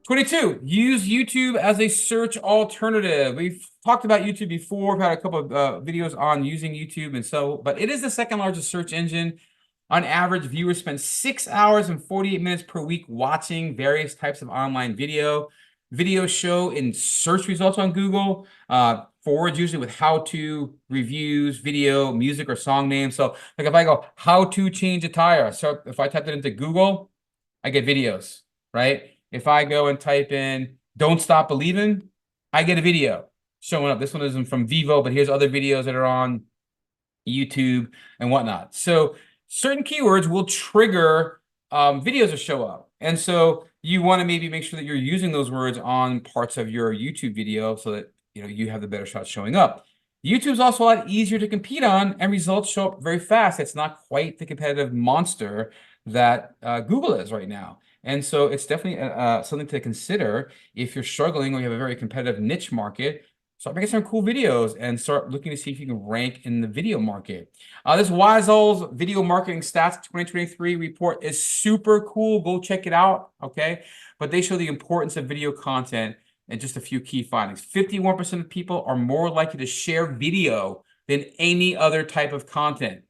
22, use YouTube as a search alternative. We've talked about YouTube before. We've had a couple of videos on using YouTube but it is the second largest search engine. On average, viewers spend 6 hours and 48 minutes per week watching various types of online video. Videos show in search results on Google, forwards usually with how-to, reviews, video, music, or song names. So like if I go, how to change a tire. So if I type it into Google, I get videos, right? If I go and type in "Don't Stop Believing," I get a video showing up. This one isn't from Vivo, but here's other videos that are on YouTube and whatnot. So certain keywords will trigger videos to show up. And so you want to maybe make sure that you're using those words on parts of your YouTube video so that you have the better shot showing up. YouTube's also a lot easier to compete on, and results show up very fast. It's not quite the competitive monster that Google is right now. And so it's definitely something to consider if you're struggling or you have a very competitive niche market. Start making some cool videos and start looking to see if you can rank in the video market. This Wyzol's Video Marketing Stats 2023 report is super cool. Go check it out, okay? But they show the importance of video content and just a few key findings. 51% of people are more likely to share video than any other type of content.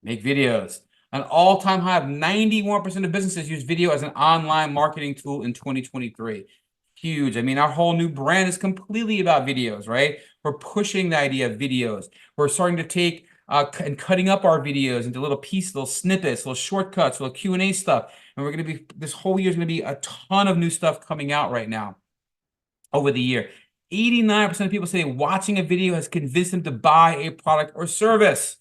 Make videos. An all-time high of 91% of businesses use video as an online marketing tool in 2023. Huge. I mean, our whole new brand is completely about videos, right? We're pushing the idea of videos. We're starting to take and cutting up our videos into little pieces, little snippets, little shortcuts, little Q&A stuff. And we're going to be, this whole year is going to be a ton of new stuff coming out right now over the year. 89% of people say watching a video has convinced them to buy a product or service.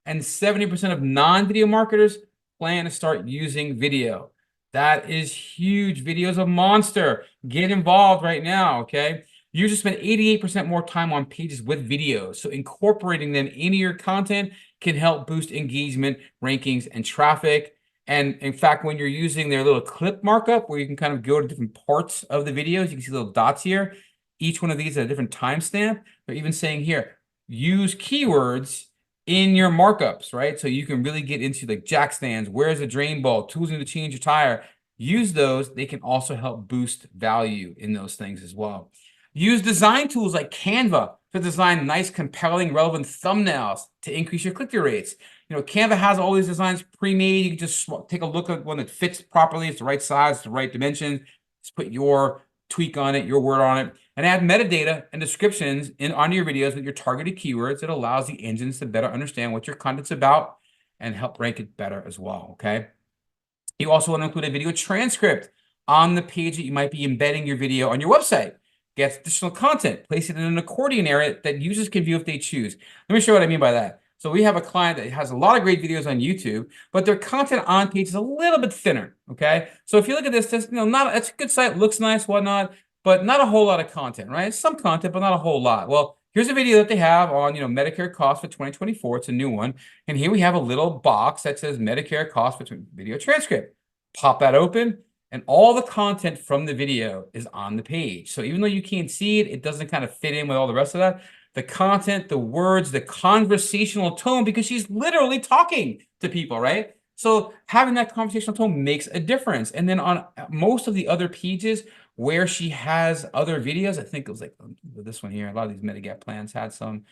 And 70% of non-video marketers plan to start using video. That is huge. Video's a monster. Get involved right now, okay? Users spend 88% more time on pages with videos, so incorporating them into your content can help boost engagement, rankings, and traffic. And in fact, when you're using their little clip markup, where you can kind of go to different parts of the videos, you can see little dots here. Each one of these at a different timestamp. They're even saying here, use keywords in your markups, right? So you can really get into like jack stands, where's the drain bolt, tools to change your tire. Use those. They can also help boost value in those things as well. Use design tools like Canva to design nice, compelling, relevant thumbnails to increase your click-through rates. Canva has all these designs pre-made. You can just take a look at one that fits properly. It's the right size, the right dimension. Just put your tweak on it, your word on it, and add metadata and descriptions onto your videos with your targeted keywords. It allows the engines to better understand what your content's about and help rank it better as well, okay? You also want to include a video transcript on the page that you might be embedding your video on your website. Get additional content, place it in an accordion area that users can view if they choose. Let me show you what I mean by that. So we have a client that has a lot of great videos on YouTube, but their content on page is a little bit thinner, okay? So if you look at this, it's a good site, looks nice, whatnot, but not a whole lot of content, right? Some content, but not a whole lot. Well, here's a video that they have on, Medicare costs for 2024. It's a new one. And here we have a little box that says Medicare costs for video transcript. Pop that open, and all the content from the video is on the page. So even though you can't see it, it doesn't kind of fit in with all the rest of that. The content, the words, the conversational tone, because she's literally talking to people, right? So having that conversational tone makes a difference. And then on most of the other pages where she has other videos, I think it was like this one here, a lot of these Medigap plans had some.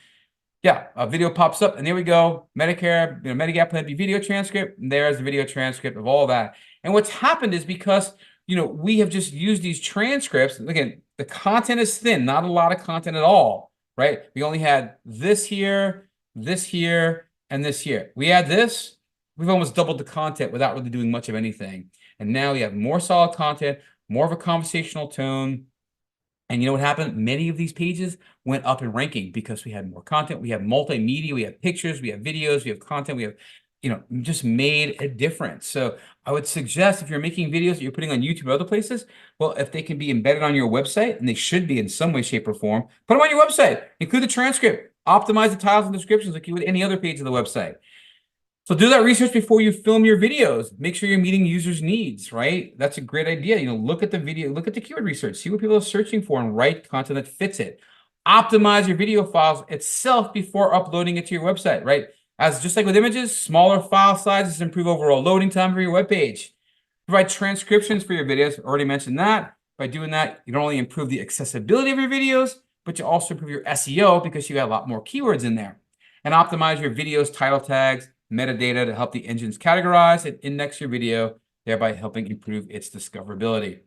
Yeah, a video pops up, and there we go. Medicare, Medigap Plan B video transcript. And there's the video transcript of all that. And what's happened is because we have just used these transcripts. Again, the content is thin, not a lot of content at all, right? We only had this here, and this here. We add this, we've almost doubled the content without really doing much of anything. And now we have more solid content, more of a conversational tone. And you know what happened? Many of these pages went up in ranking because we had more content. We have multimedia, we have pictures, we have videos, we have content, we have, just made a difference. So I would suggest if you're making videos that you're putting on YouTube or other places, well, if they can be embedded on your website, and they should be in some way, shape, or form, put them on your website. Include the transcript. Optimize the titles and descriptions like you would any other page of the website. So do that research before you film your videos. Make sure you're meeting users' needs, right? That's a great idea. Look at the video, look at the keyword research, see what people are searching for, and write content that fits it. Optimize your video files itself before uploading it to your website, right? As just like with images, smaller file sizes improve overall loading time for your web page. Provide transcriptions for your videos. Already mentioned that. By doing that, you not only improve the accessibility of your videos, but you also improve your SEO because you got a lot more keywords in there. And optimize your videos, title tags, metadata to help the engines categorize and index your video, thereby helping improve its discoverability.